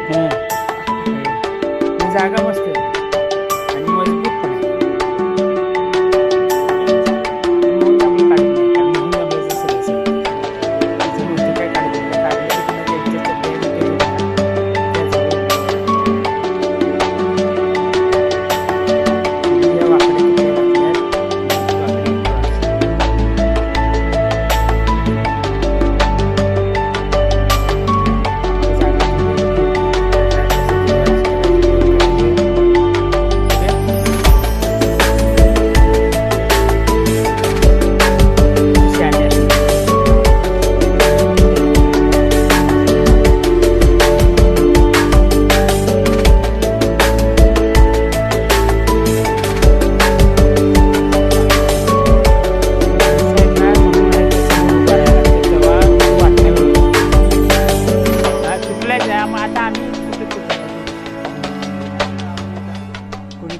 हं. ही जागा मस्त आहे आणि मजबूत पण आहे. मोहन दाबलं काढत नाही, कारण मोहन दाबल्याचं सगळं सगळं. तिचं लोणचं काय काढत नाही. काढलं की पुन्हा त्यांच्या चटण्या-बिटण्या वेगळ्या. त्या सगळं या वाकड्या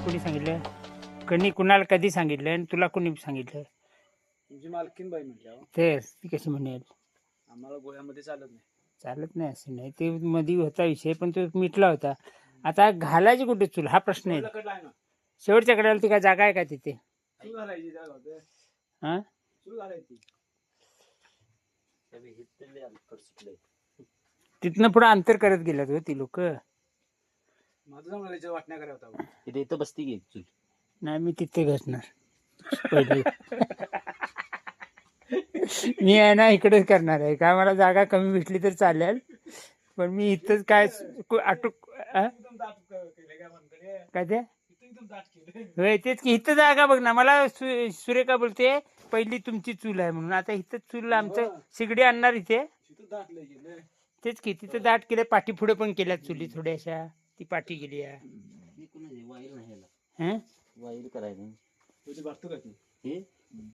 कोणी सांगितलं? कुणाला कधी सांगितलं आणि तुला कोणी सांगितलं? तुमची मालकीन बाई म्हटल्यावर तेच ती कशी म्हणेल? आम्हाला गोळ्यामध्ये चालत नाही. चालत नाही असं नाही, ते मध्ये होता विषय पण तो मिटला होता. आता घालायची कुठे चूल हा प्रश्न आहे. आहे ना शेवटच्या कडेला ती काय जागा आहे का तिथे? चूल घालायची जागा होते. हा चूल घालायची. तिथनं पुढे अंतर करत गेल्यात हो ती लोक. माझं सांगायचं वाटण्या करायला होता. इथे इथं बसती घे चूल. नाही मी तिथे घासणार पहिले. मी आहे ना इकडेच करणार आहे. काय मला जागा कमी भेटली तर चालेल, पण मी इथंच काय आटूक काय ते होय तेच की. इथं जागा बघ ना. मला सुरेखा बोलते पहिली तुमची चूल आहे म्हणून. आता इथं चूल आमचं शिगडी आणणार इथे. तेच की तिथं दाट केलं. पाठी पुढे पण केल्यात चुली थोड्याशा. ती पाठी गेली आहे. वाईल नाही याला. हं वाईल करायचं तुझी बघतो का ती? हे